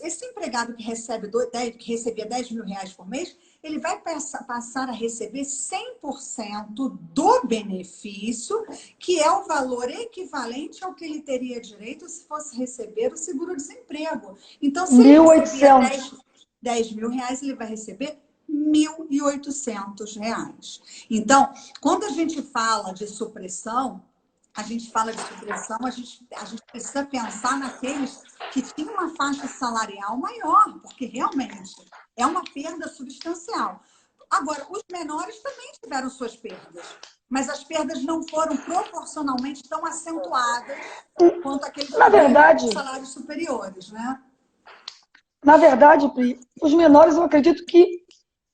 esse empregado que recebia 10 mil reais por mês, ele vai passar a receber 100% do benefício, que é o valor equivalente ao que ele teria direito se fosse receber o seguro-desemprego. Então, se ele recebia 10 mil reais, ele vai receber R$ 1.800. Então, quando a gente fala de supressão, a gente precisa pensar naqueles que tinham uma faixa salarial maior, porque realmente é uma perda substancial. Agora, os menores também tiveram suas perdas, mas as perdas não foram proporcionalmente tão acentuadas quanto aqueles que ganham salários superiores, né? Na verdade, Pri, os menores eu acredito que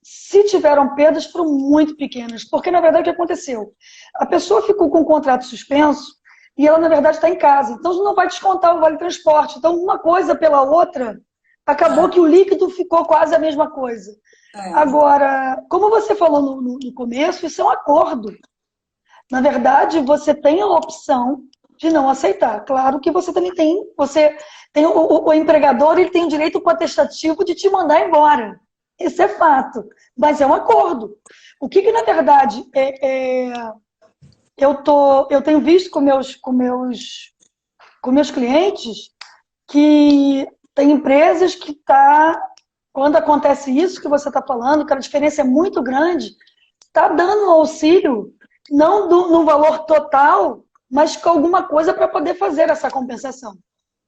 se tiveram perdas foram muito pequenas, porque na verdade o que aconteceu? A pessoa ficou com o contrato suspenso e ela na verdade está em casa, então não vai descontar o vale transporte. Então uma coisa pela outra acabou que o líquido ficou quase a mesma coisa. Agora, como você falou no começo, isso é um acordo. Na verdade, você tem a opção de não aceitar. Claro que você também tem, o empregador, ele tem o direito potestativo de te mandar embora. Isso é fato. Mas é um acordo. O que na verdade, eu tenho visto com meus clientes que tem empresas que quando acontece isso que você está falando, que a diferença é muito grande, está dando um auxílio, não no valor total, mas com alguma coisa para poder fazer essa compensação.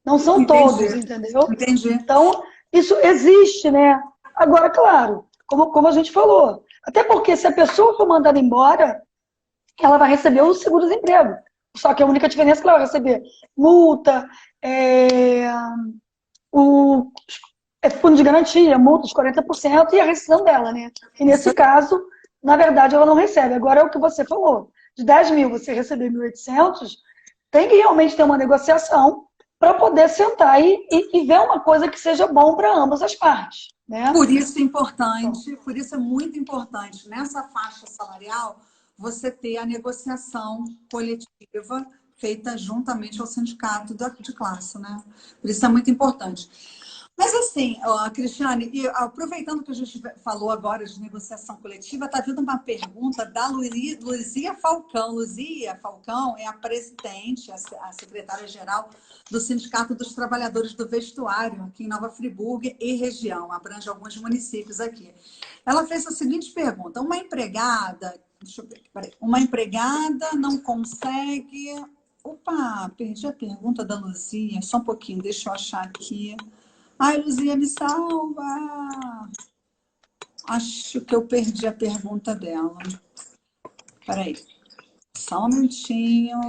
Não são todos, entendeu? Entendi. Então, isso existe, né? Agora, claro, como a gente falou, até porque se a pessoa for mandada embora, ela vai receber o seguro-desemprego. Só que a única diferença é que ela vai receber multa, o fundo de garantia, multa de 40% e a rescisão dela, né? E nesse caso, na verdade, ela não recebe. Agora é o que você falou. De 10 mil você receber 1.800, tem que realmente ter uma negociação para poder sentar e ver uma coisa que seja bom para ambas as partes. Né? Por isso é importante, por isso é muito importante nessa faixa salarial você ter a negociação coletiva feita juntamente ao sindicato de classe, né? Por isso é muito importante. Mas assim, Cristiane, e aproveitando que a gente falou agora de negociação coletiva, está vindo uma pergunta da Luzia Falcão. Luzia Falcão é a presidente, a secretária-geral do Sindicato dos Trabalhadores do Vestuário, aqui em Nova Friburgo e região, abrange alguns municípios aqui. Ela fez a seguinte pergunta: uma empregada não consegue... Opa, perdi a pergunta da Luzia, só um pouquinho, deixa eu achar aqui. Ai, Luzia, me salva! Acho que eu perdi a pergunta dela. Peraí. Só um minutinho.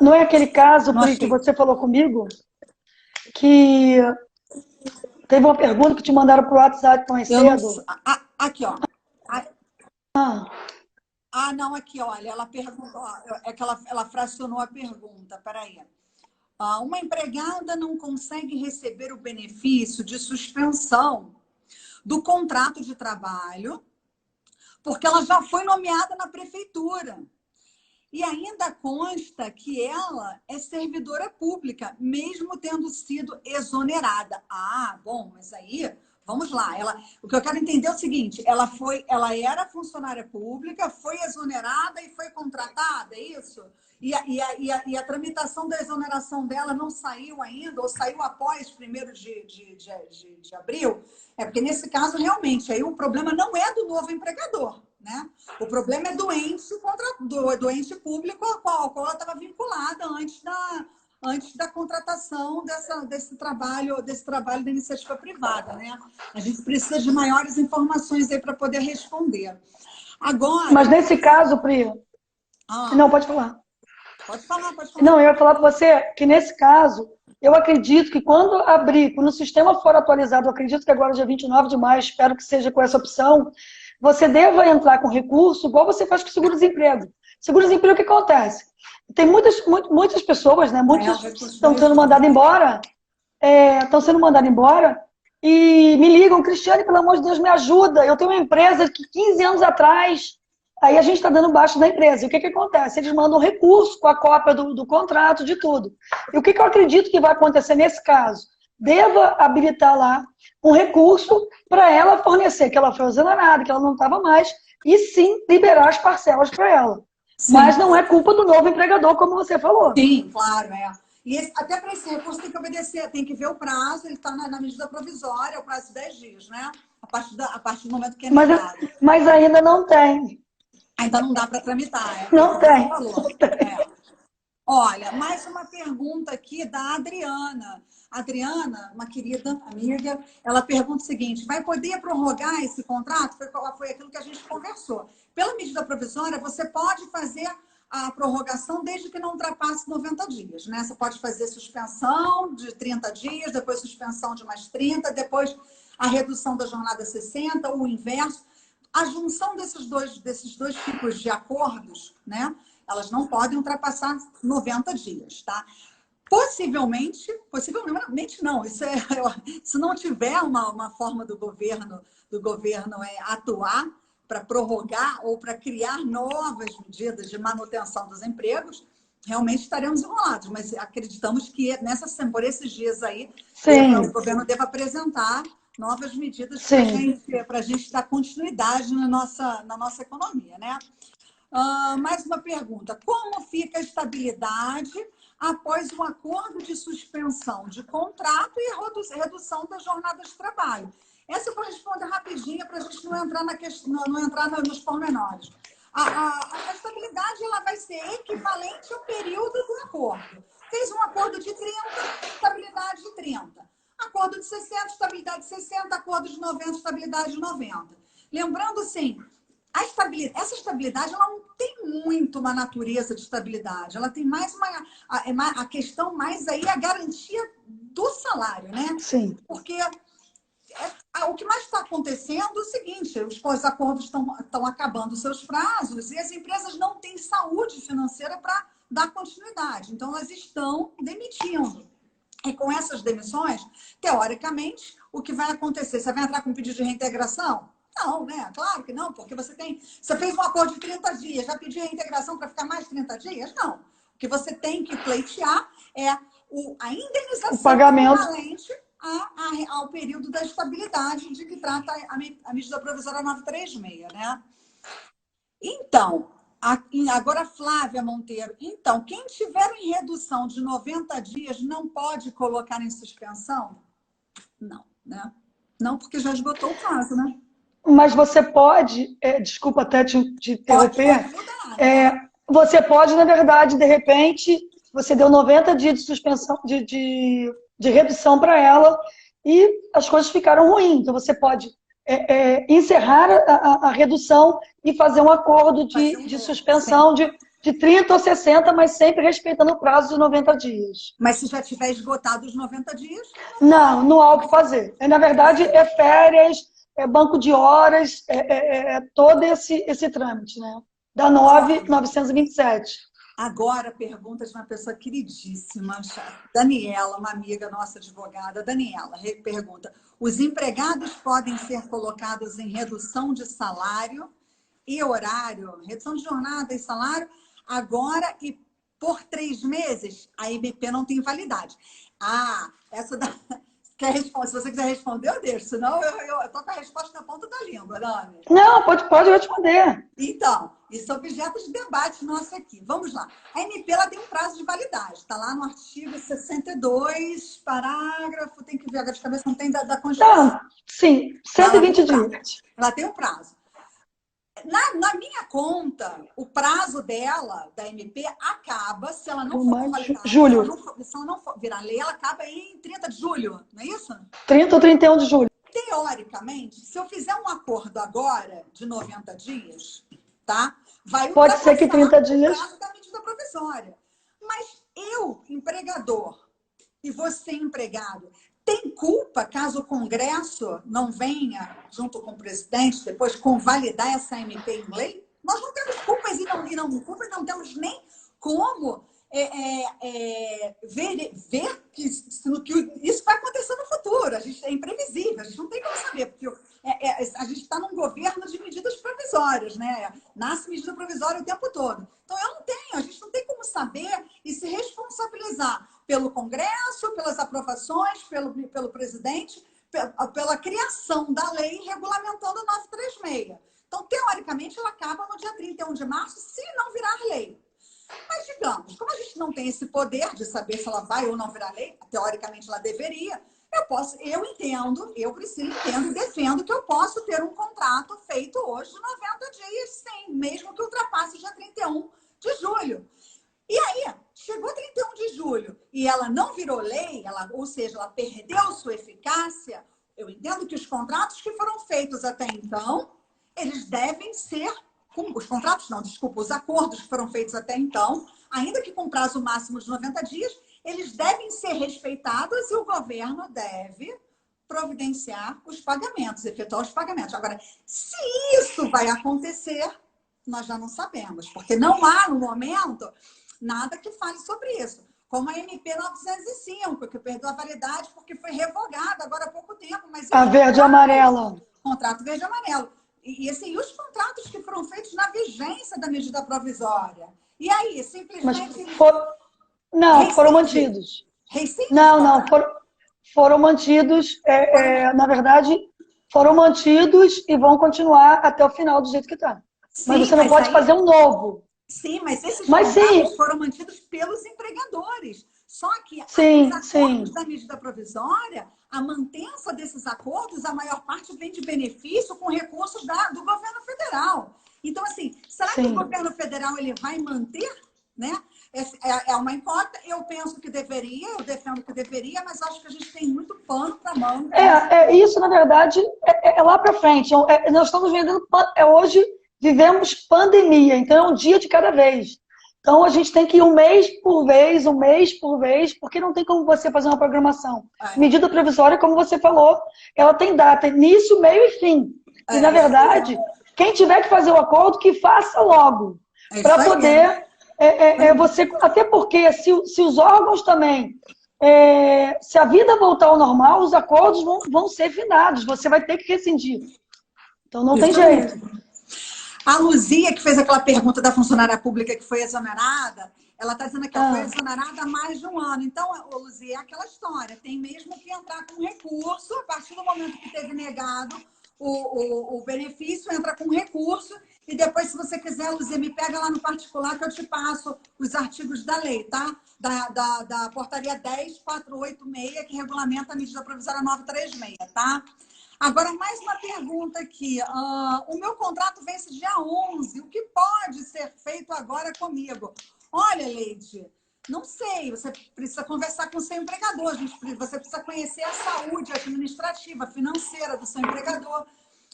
Não é aquele caso, Pri, que você falou comigo? Que teve uma pergunta que te mandaram pro WhatsApp mais cedo? Aqui, ó. Não, aqui, olha. Ela perguntou... É que ela fracionou a pergunta. Peraí. Uma empregada não consegue receber o benefício de suspensão do contrato de trabalho porque ela já foi nomeada na prefeitura. E ainda consta que ela é servidora pública, mesmo tendo sido exonerada. Bom, mas aí, vamos lá. O que eu quero entender é o seguinte: ela era funcionária pública, foi exonerada e foi contratada, é isso? E a tramitação da exoneração dela não saiu ainda, ou saiu após 1º de abril? É porque, nesse caso, realmente, aí o problema não é do novo empregador, né? O problema é do ente público ao qual ela estava vinculada antes da contratação desse trabalho da iniciativa privada, né? A gente precisa de maiores informações aí para poder responder. Agora... Mas nesse caso, Pri... Não, pode falar. Pode falar. Não, eu ia falar para você que nesse caso, eu acredito que quando o sistema for atualizado, eu acredito que agora dia 29 de maio, espero que seja com essa opção, você deva entrar com recurso, igual você faz com o seguro-desemprego. Seguro-desemprego, o que acontece? Tem muitas pessoas, né? Muitos estão sendo mandadas embora, e me ligam: Cristiane, pelo amor de Deus, me ajuda. Eu tenho uma empresa que 15 anos atrás, aí a gente está dando baixo da empresa. E o que acontece? Eles mandam recurso com a cópia do contrato, de tudo. E o que eu acredito que vai acontecer nesse caso? Deva habilitar lá um recurso para ela fornecer que ela foi exonerada, que ela não estava mais, e sim liberar as parcelas para ela. Sim. Mas não é culpa do novo empregador, como você falou. Sim, claro, E até para esse recurso tem que obedecer, tem que ver o prazo, ele está na medida provisória, o prazo de 10 dias, né? A partir do momento que é negado. Mas ainda não tem. Ainda não dá para tramitar. Não tem. Olha, mais uma pergunta aqui da Adriana. Adriana, uma querida amiga, ela pergunta o seguinte: vai poder prorrogar esse contrato? Foi aquilo que a gente conversou. Pela medida provisória, você pode fazer a prorrogação desde que não ultrapasse 90 dias, né? Você pode fazer suspensão de 30 dias, depois suspensão de mais 30, depois a redução da jornada a 60, ou o inverso. A junção desses dois tipos de acordos, né? Elas não podem ultrapassar 90 dias, tá? Possivelmente não. Se não tiver uma forma do governo atuar para prorrogar ou para criar novas medidas de manutenção dos empregos, realmente estaremos enrolados. Mas acreditamos que por esses dias aí, o governo deve apresentar novas medidas para a gente dar continuidade na nossa economia, né? Mais uma pergunta. Como fica a estabilidade após um acordo de suspensão de contrato e redução da jornada de trabalho? Essa eu vou responder rapidinho para a gente não entrar, não entrar nos pormenores. A estabilidade ela vai ser equivalente ao período do acordo. Fez um acordo de 30, estabilidade de 30. Acordo de 60, estabilidade de 60. Acordo de 90, estabilidade de 90. Lembrando, assim, essa estabilidade ela não tem muito uma natureza de estabilidade. Ela tem mais a questão mais aí a garantia do salário, né? Sim. Porque o que mais está acontecendo é o seguinte, os acordos estão acabando seus prazos e as empresas não têm saúde financeira para dar continuidade. Então, elas estão demitindo. E com essas demissões, teoricamente, o que vai acontecer? Você vai entrar com um pedido de reintegração? Não, né? Claro que não, porque você fez um acordo de 30 dias, já pediu reintegração para ficar mais 30 dias? Não. O que você tem que pleitear é a indenização equivalente ao período da estabilidade de que trata a medida provisória 936, né? Então, agora Flávia Monteiro. Então, quem tiver em redução de 90 dias não pode colocar em suspensão? Não, né? Não, porque já esgotou o prazo, né? Mas você pode, desculpa até te interromper, pode mudar, você pode, na verdade, de repente, você deu 90 dias de suspensão, de redução para ela e as coisas ficaram ruins. Então, você pode encerrar a redução e fazer um acordo de suspensão de 30 ou 60, mas sempre respeitando o prazo de 90 dias. Mas se já tiver esgotado os 90 dias? Não há o que fazer. Na verdade, férias, banco de horas, todo esse trâmite, né? Da 9.927. Agora, pergunta de uma pessoa queridíssima, Daniela, uma amiga nossa advogada. Daniela pergunta: os empregados podem ser colocados em redução de salário e horário, redução de jornada e salário, agora e por 3 meses? A MP não tem validade. Essa da... Se você quiser responder, eu deixo. Senão, eu tô com a resposta na ponta da língua, Dani. Não, pode responder. Então, isso é objeto de debate nosso aqui. Vamos lá. A MP ela tem um prazo de validade. Está lá no artigo 62, parágrafo, tem que ver agora de cabeça, não tem da Constituição. Então, sim, 120 dias. Ela tem um prazo. Na minha conta, o prazo dela, da MP, acaba, se ela não for validada, julho. Se ela não for virar lei, ela acaba em 30 de julho, não é isso? 30 ou 31 de julho. Teoricamente, se eu fizer um acordo agora de 90 dias, tá? Pode ser que 30 dias. O prazo da medida provisória. Mas eu, empregador, e você, empregado, tem culpa caso o Congresso não venha, junto com o presidente, depois convalidar essa MP em lei? Nós não temos culpas e não temos nem como ver que isso vai acontecer no futuro. É imprevisível, a gente não tem como saber, porque a gente está num governo de medidas provisórias, né? Nasce medida provisória o tempo todo. Então, a gente não tem como saber e se responsabilizar pelo Congresso, pelas aprovações, pelo presidente, pela criação da lei regulamentando a 936. Então, teoricamente, ela acaba no dia 31 de março, se não virar lei. Mas, digamos, como a gente não tem esse poder de saber se ela vai ou não virar lei, teoricamente ela deveria, eu, Priscila, entendo e defendo que eu posso ter um contrato feito hoje de 90 dias, sim, mesmo que ultrapasse já 31 de julho. E aí, chegou 31 de julho e ela não virou lei, ou seja, ela perdeu sua eficácia, eu entendo que os contratos que foram feitos até então, eles devem ser... Os contratos não, desculpa, os acordos que foram feitos até então, ainda que com prazo máximo de 90 dias, eles devem ser respeitados e o governo deve providenciar os pagamentos, efetuar os pagamentos. Agora, se isso vai acontecer, nós já não sabemos, porque não há, no momento, nada que fale sobre isso. como a MP 905, que perdeu a validade porque foi revogada agora há pouco tempo. Mas a verde e amarela. Contrato verde e amarelo. E assim, os contratos que foram feitos na vigência da medida provisória. E aí, simplesmente... Não, foram mantidos. Não, foram mantidos. Na verdade, foram mantidos e vão continuar até o final do jeito que está. Mas você não pode fazer um novo. Sim, mas esses contratos foram mantidos pelos empregadores. Só que os acordos da medida provisória, a mantença desses acordos, a maior parte vem de benefício com recursos do governo federal. Então, assim, será que o governo federal ele vai manter, né? É uma incógnita. Eu penso que deveria, eu defendo que deveria, mas acho que a gente tem muito pano para mão. Isso, na verdade, é lá para frente. Nós estamos vendendo... Hoje vivemos pandemia, então é um dia de cada vez. Então a gente tem que ir um mês por vez, porque não tem como você fazer uma programação. Medida provisória, como você falou, ela tem data, início, meio e fim. E, na verdade, quem tiver que fazer o acordo, que faça logo. Para poder... você, até porque se os órgãos também... se a vida voltar ao normal, os acordos vão ser finados. Você vai ter que rescindir. Então não tem jeito. A Luzia, que fez aquela pergunta da funcionária pública que foi exonerada, ela está dizendo que ela foi exonerada há mais de um ano. Então, Luzia, é aquela história. Tem mesmo que entrar com recurso. A partir do momento que teve negado o benefício, entra com recurso. E depois, se você quiser, Luzia, me pega lá no particular que eu te passo os artigos da lei, tá? Da portaria 10486, que regulamenta a medida provisória 936, tá? Agora, mais uma pergunta aqui. O meu contrato vence dia 11. O que pode ser feito agora comigo? Olha, Leide, não sei. Você precisa conversar com o seu empregador. Você precisa conhecer a saúde administrativa, financeira do seu empregador.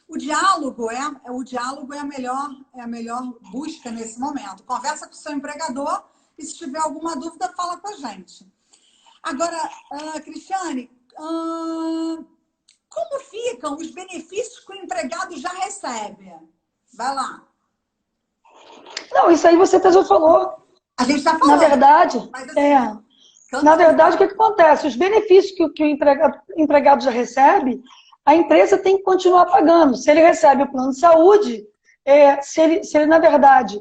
O diálogo é a melhor busca nesse momento. Conversa com o seu empregador e, se tiver alguma dúvida, fala com a gente. Agora, Cristiane... como ficam os benefícios que o empregado já recebe? Vai lá. Não, isso aí você até já falou. A gente já falou. Na verdade, assim, na verdade, o que acontece? Os benefícios que o empregado já recebe, a empresa tem que continuar pagando. Se ele recebe o plano de saúde, se ele na verdade,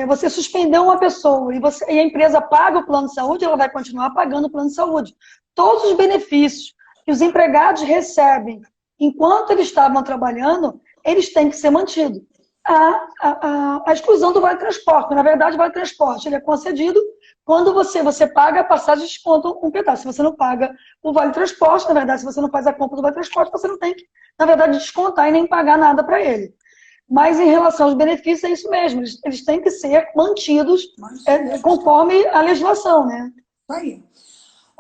você suspendeu uma pessoa e a empresa paga o plano de saúde, ela vai continuar pagando o plano de saúde. Todos os benefícios que os empregados recebem enquanto eles estavam trabalhando, eles têm que ser mantidos. A exclusão do vale-transporte. Na verdade, o vale-transporte ele é concedido quando você paga a passagem de desconto um pedaço. Se você não paga o vale-transporte, na verdade, se você não faz a compra do vale-transporte, você não tem que, na verdade, descontar e nem pagar nada para ele. Mas em relação aos benefícios, é isso mesmo. Eles têm que ser mantidos conforme a legislação, né? Isso aí.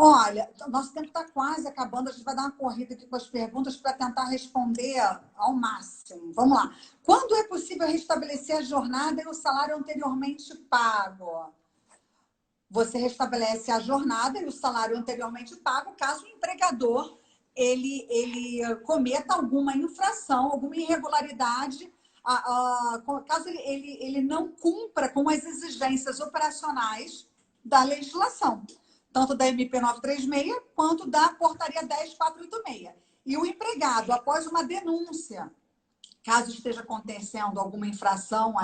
Olha, nosso tempo está quase acabando, a gente vai dar uma corrida aqui com as perguntas para tentar responder ao máximo. Vamos lá. Quando é possível restabelecer a jornada e o salário anteriormente pago? Você restabelece a jornada e o salário anteriormente pago caso o empregador ele cometa alguma infração, alguma irregularidade, caso ele não cumpra com as exigências operacionais da legislação. Tanto da MP 936 quanto da portaria 10486. E o empregado, após uma denúncia, caso esteja acontecendo alguma infração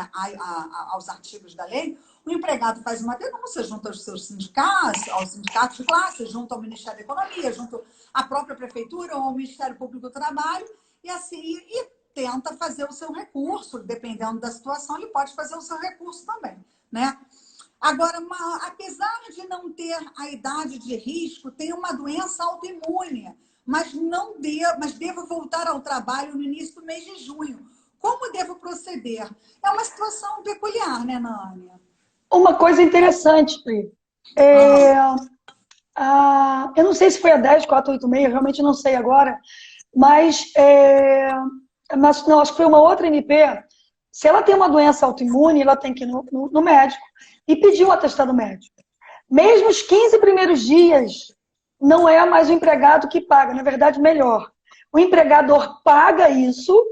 aos artigos da lei, o empregado faz uma denúncia junto aos seus sindicatos, aos sindicatos de classe, junto ao Ministério da Economia, junto à própria Prefeitura ou ao Ministério Público do Trabalho, e assim tenta fazer o seu recurso. Dependendo da situação, ele pode fazer o seu recurso também, né? Agora, apesar de não ter a idade de risco, tem uma doença autoimune, mas devo voltar ao trabalho no início do mês de junho. Como devo proceder? É uma situação peculiar, né, Nânia? Uma coisa interessante, Pri. Eu não sei se foi a 10486, realmente não sei agora, mas não, acho que foi uma outra MP. Se ela tem uma doença autoimune, ela tem que ir no médico e pedir um atestado médico. Mesmo os 15 primeiros dias, não é mais o empregado que paga, na verdade, melhor. O empregador paga isso,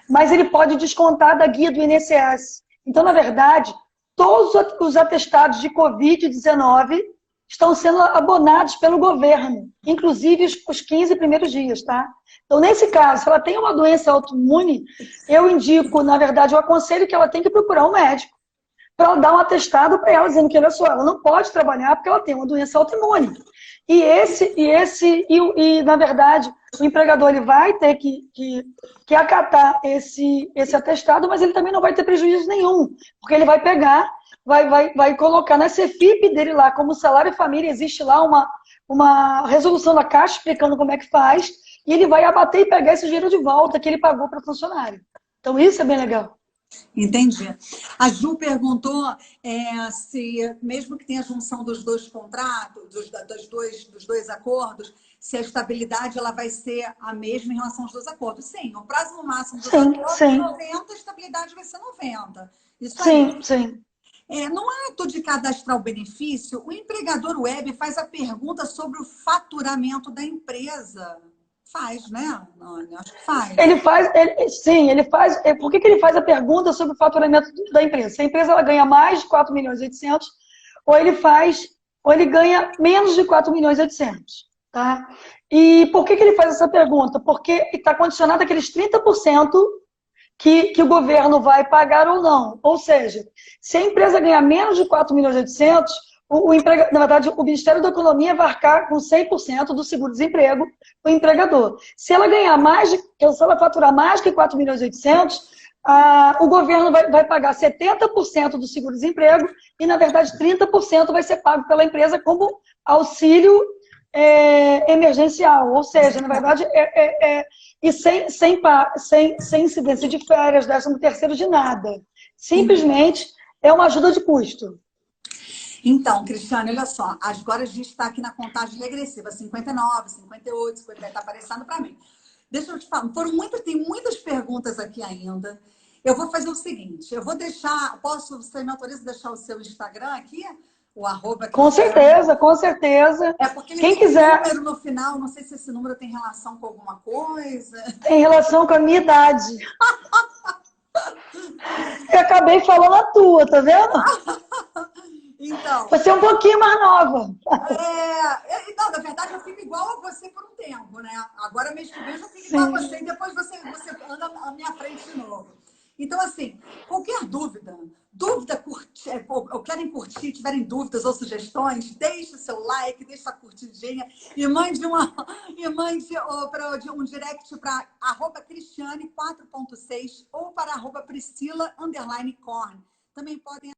mas ele pode descontar da guia do INSS. Então, na verdade, todos os atestados de Covid-19, estão sendo abonados pelo governo, inclusive os 15 primeiros dias, tá? Então, nesse caso, se ela tem uma doença autoimune, eu indico, na verdade, eu aconselho que ela tem que procurar um médico para ela dar um atestado para ela, dizendo que, olha só, ela não pode trabalhar porque ela tem uma doença autoimune. Na verdade, o empregador ele vai ter que acatar esse atestado, mas ele também não vai ter prejuízo nenhum, porque ele vai pegar, vai colocar na CFIP dele lá, como salário família, existe lá uma resolução da Caixa explicando como é que faz, e ele vai abater e pegar esse dinheiro de volta que ele pagou para o funcionário. Então, isso é bem legal. Entendi. A Ju perguntou se, mesmo que tenha a junção dos dois contratos, dos dois acordos, se a estabilidade ela vai ser a mesma em relação aos dois acordos. Sim, o prazo máximo dos acordos é 90, a estabilidade vai ser 90. Isso aí. Sim. No ato de cadastrar o benefício, o empregador web faz a pergunta sobre o faturamento da empresa. Faz, né, Nani? Acho que faz. Ele faz. Por que ele faz a pergunta sobre o faturamento da empresa? Se a empresa ela ganha mais de 4 milhões e 800, ou ele ganha menos de 4 milhões e 800, tá? E por que ele faz essa pergunta? Porque está condicionado àqueles 30% que o governo vai pagar ou não. Ou seja, se a empresa ganhar menos de 4 milhões e 800, na verdade, o Ministério da Economia vai arcar com 100% do seguro-desemprego do empregador. Se ela faturar mais que 4 milhões e 800, o governo vai pagar 70% do seguro-desemprego e, na verdade, 30% vai ser pago pela empresa como auxílio emergencial. Ou seja, na verdade, e sem incidência de férias, 13º, de nada. Simplesmente é uma ajuda de custo. Então, Cristiane, olha só, agora a gente está aqui na contagem regressiva, 59, 58, 50, está aparecendo para mim. Deixa eu te falar, tem muitas perguntas aqui ainda. Eu vou fazer o seguinte, eu vou deixar, você me autoriza a deixar o seu Instagram aqui? O arroba com certeza, com certeza. É porque quem quiser. Um número no final, não sei se esse número tem relação com alguma coisa. Tem relação com a minha idade. Eu acabei falando a tua, tá vendo? Então, você é um pouquinho mais nova. Não, na verdade, eu fico igual a você por um tempo, né? Agora, mês que vem, eu já fico igual a você e depois você anda à minha frente de novo. Então, assim, qualquer dúvida, querem curtir, tiverem dúvidas ou sugestões, deixe o seu like, deixe sua curtidinha e mande um direct para @Cristiane 4.6 ou para @Priscila_Korn. Também podem